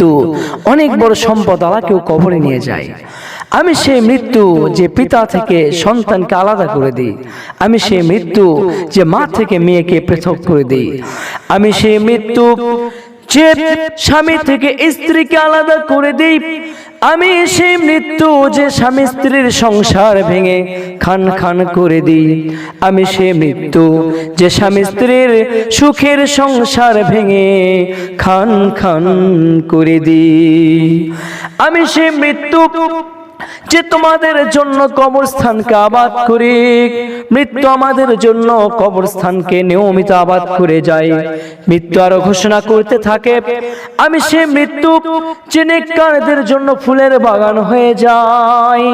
মৃত্যু অনেক বড় সম্পদ আল্লাহ কেউ কবরে নিয়ে যায়। আমি সেই মৃত্যু যে পিতা থেকে সন্তানকে আলাদা করে দিই, আমি সেই মৃত্যু যে মা থেকে মেয়েকে পৃথক করে দিই, আমি সেই মৃত্যু যে স্বামী থেকে স্ত্রীকে আলাদা করে দিই, আমি সেই মৃত্যু যে স্বামী স্ত্রীর সংসার ভেঙে খান খান করে দিই, আমি সেই মৃত্যু যে স্বামী স্ত্রীর সুখের সংসার ভেঙে খান খান করে দিই, আমি সেই মৃত্যু যে তোমাদের জন্য কবরস্থানকে আবাদ করি, মৃত্যু আমাদের জন্য কবরস্থানকে নিয়মিত আবাদ করে যায়। মৃত্যু আরো ঘোষণা করতে থাকে, আমি সেই মৃত্যু যে নেককারদের জন্য ফুলের বাগান হয়ে যায়,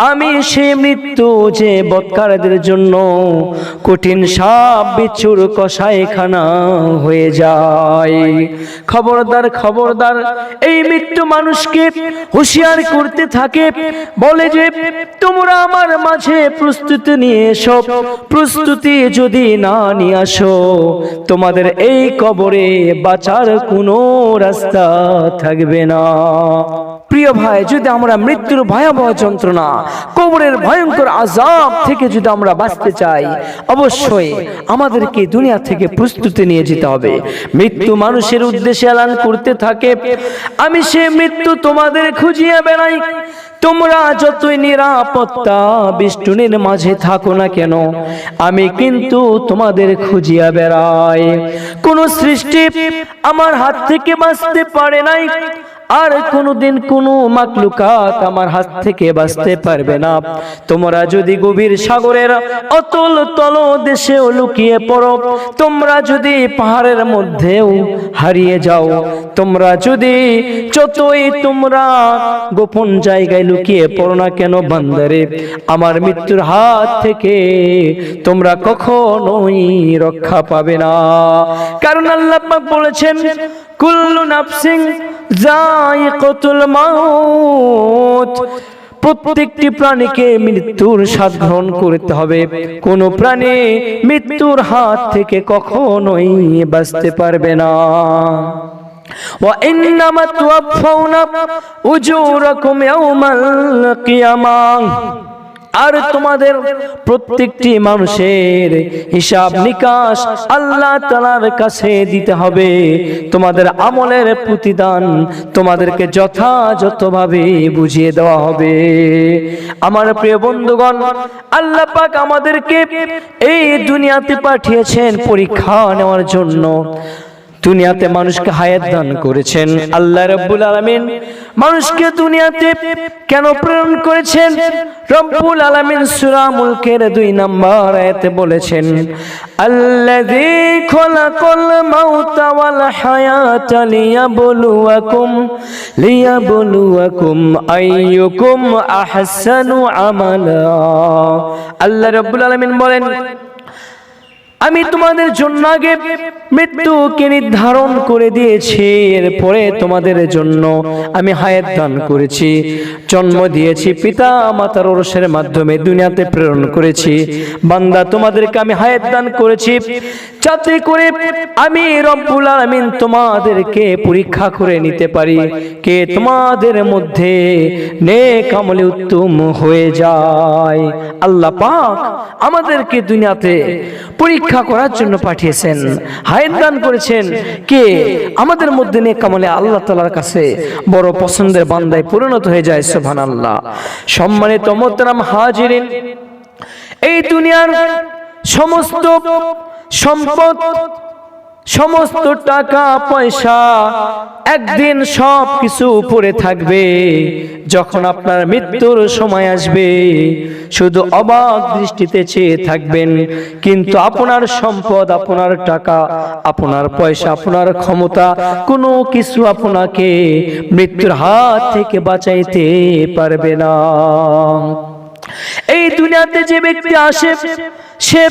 আমি সেই মৃত্যু যে বদকারদের জন্য কঠিন সাপ বিচ্ছুর কসাইখানা হয়ে যায়। খবরদার খবরদার, এই মৃত্যু মানুষকে হুঁশিয়ার করতে থাকে, বলে যে তোমরা আমার মাঝে প্রস্তুতি নিয়ে এসো, প্রস্তুতি যদি না নিয়ে আসো তোমাদের এই কবরে বাঁচার কোনো রাস্তা থাকবে না। প্রিয় ভাই, যদি আমরা মৃত্যুর ভয়াবহ যন্ত্রণা, কবরের ভয়ঙ্কর আযাব থেকে যদি আমরা বাঁচতে চাই, অবশ্যই আমাদেরকে দুনিয়া থেকে প্রস্তুতি নিয়ে যেতে হবে। মৃত্যু মানুষের উদ্দেশ্যে এলান করতে থাকে, আমি সে মৃত্যু তোমাদের খুঁজিয়ে বেড়াই, তোমরা যতই নিরাপত্তা বেষ্টনীর মাঝে থাকো না কেন, আমি কিন্তু তোমাদের খুঁজিয়া বেড়াই। কোন সৃষ্টি আমার হাত থেকে বাঁচতে পারে নাই, আর কোনদিন কোন মাখলুকাত আমার হাত থেকে বাঁচতে পারবে না। তোমরা যদি গভীর সাগরের অতল তল দেশেও লুকিয়ে পড়ো, তোমরা যদি পাহাড়ের মধ্যেও হারিয়ে যাও, তোমরা যদি যতই তোমরা গোপন জায়গায় লুকিয়ে পড়ো না কেন বান্দারে, আমার মৃত্যুর হাত থেকে তোমরা কখনোই রক্ষা পাবে না। কারণ আল্লাহ পাক বলেছেন, কুল্লু নাফসিন যায়িকাতুল মাউত, প্রত্যেকটি প্রাণীকে মৃত্যুর স্বাদ গ্রহণ করতে হবে। কোন প্রাণী মৃত্যুর হাত থেকে কখনোই বাঁচতে পারবে না। ওয়া ইন্নামা তুওয়াফাউনা উজুরাকুম ইয়াওমাল কিয়ামাহ, আর তোমাদের প্রত্যেকটি মানুষের হিসাব নিকাশ আল্লাহ তাআলার কাছে দিতে হবে। তোমাদের আমলের প্রতিদান তোমাদেরকে যথাযথভাবে বুঝিয়ে দেওয়া হবে। আমার প্রিয় বন্ধুগণ, আল্লাহ পাক আমাদেরকে এই দুনিয়াতে পাঠিয়েছেন পরীক্ষা নেওয়ার জন্য। দুনিয়াতে মানুষকে হায়াত দান করেছেন আল্লাহ রাব্বুল আলামিন। মানুষকে দুনিয়াতে কেন প্রেরণ করেছেন? রব্বুল আলামিন সূরা মুলকের 2 নম্বর আয়াতে বলেছেন, আল্লাযী খালাকাল মাউতা ওয়াল হায়াতা লিয়াবলুয়াকুম আইয়ুকুম আহসানু আমালা। আল্লাহ রাব্বুল আলামিন বলেন, আমি তোমাদের জন্য আগে মৃত্যুকে নির্ধারণ করে দিয়েছি, এরপরে তোমাদের জন্য আমি হায়াত দান করেছি, জন্ম দিয়েছি, পিতা মাতার ওরসের মাধ্যমে দুনিয়াতে প্রেরণ করেছি। বান্দা, তোমাদেরকে আমি হায়াত দান করেছি যাতে করে আমি রব্বুল আলামিন তোমাদেরকে পরীক্ষা করে নিতে পারি কে তোমাদের মধ্যে নেক আমলে উত্তম হয়ে যায়। আল্লাহ পাক আমাদেরকে দুনিয়াতে পরীক্ষা করার জন্য পাঠিয়েছেন, হায়াত দান করেছেন কে আমাদের মধ্যে নেক আমলে আল্লাহ তাআলার কাছে বড় পছন্দের বান্দায় পরিণত হয়ে যায়। সুবহানাল্লাহ। সম্মানিত মোহতারাম হাজিরিন, এই দুনিয়ার সমস্ত সম্পদ, সমস্ত টাকা পয়সা একদিন সব কিছু পড়ে থাকবে। যখন আপনার মৃত্যুর সময় আসবে শুধু অবাক দৃষ্টিতে চেয়ে থাকবেন, কিন্তু আপনার সম্পদ, আপনার টাকা, আপনার পয়সা, আপনার ক্ষমতা কোনো কিছু আপনাকে মৃত্যুর হাত থেকে বাঁচাইতে পারবে না। এই দুনিয়াতে যে ব্যক্তি আসে সে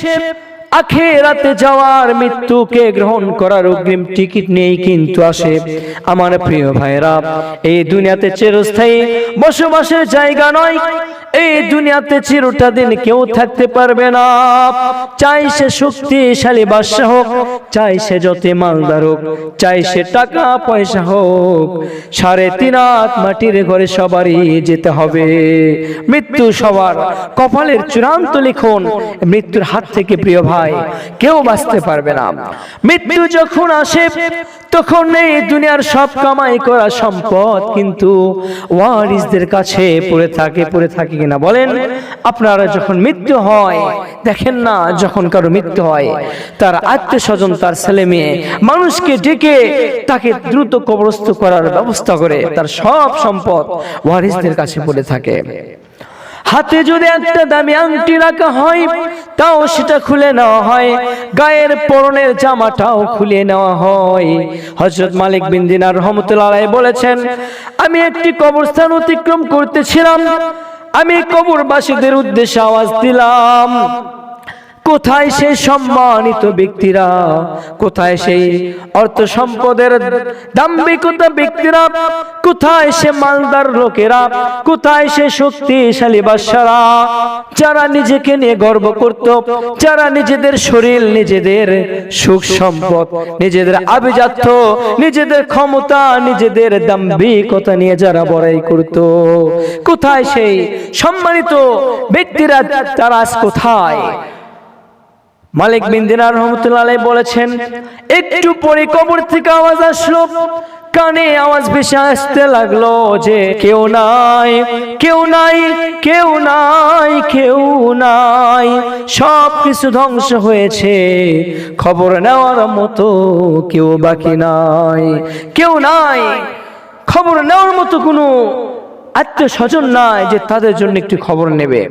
আখিরাতে যাওয়ার, মৃত্যুকে গ্রহণ করার অগ্রিম টিকিট নিয়েই কিন্তু আসে। আমার প্রিয় ভাইরা, এই দুনিয়াতে চিরস্থায়ী বসবাসের জায়গা নয়। এই দুনিয়াতে চিরটা দিন কেউ থাকতে পারবে না। চাই সে শক্তিশালী বাদশা হোক, চাই সে যত মালদার হোক, চাই সে টাকা পয়সা হোক, 3.5 হাত মাটির ঘরে সবারই যেতে হবে। মৃত্যু সবার কপালের চূড়ান্ত লিখন। মৃত্যুর হাত থেকে প্রিয় ভাই কেউ বাঁচতে পারবে না। মৃত্যু যখন আসে তখন এই দুনিয়ার সব কামাই করা সম্পদ কিন্তু ওয়ারিসদের কাছে পড়ে থাকে কিনা বলেন? আপনারা যখন মৃত্যু হয় দেখেন না, যখন কারো মৃত্যু হয় তার আত্মীয় স্বজন, তার ছেলে মেয়ে মানুষকে ডেকে তাকে দ্রুত কবরস্থ করার ব্যবস্থা করে, তার সব সম্পদ ওয়ারিসদের কাছে পড়ে থাকে। হাতে যদি একটা দামি আংটি রাখা হয় তাও সেটা খুলে নেওয়া হয়, গায়ের পরনের জামাটাও খুলে নেওয়া হয়। হযরত মালিক বিন দিনার রাহমাতুল্লাহ আলাইহি বলেছেন, আমি একটি কবরস্থান অতিক্রম করতেছিলাম, আমি কবরবাসীদের উদ্দেশ্যে আওয়াজ দিলাম, কোথায় সেই সম্মানিত ব্যক্তিরা, কোথায় সেই অর্থ সম্পদের দাম্ভিকতা ব্যক্তিরা, কোথায় সে মালদার লোকেরা, কোথায় সে শক্তিশালী বাদশারা যারা নিজেকে নিয়ে গর্ব করত, যারা নিজেদের শরীর, নিজেদের সুখ সম্পদ, নিজেদের আভিজাত্য, নিজেদের ক্ষমতা, নিজেদের দাম্ভিকতা নিয়ে যারা বড়াই করত, কোথায় সেই সম্মানিত ব্যক্তিরা, তারা আজ কোথায়? মালিক বিন দিনার রাহমাতুল্লাহ আলাইহি বলেছেন, একটু পরে কবর থেকে আওয়াজ আসলো, কানে আওয়াজ ভেসে আসতে লাগলো যে কেউ নাই, কেউ নাই, কেউ নাই, কেউ নাই, সব কিছু ধ্বংস হয়েছে, খবর নেওয়ার মতো কেউ বাকি নাই, কেউ নাই, খবর নেওয়ার মতো কোনো আত্মীয় স্বজন নাই যে তাদের জন্য একটু খবর নেবে।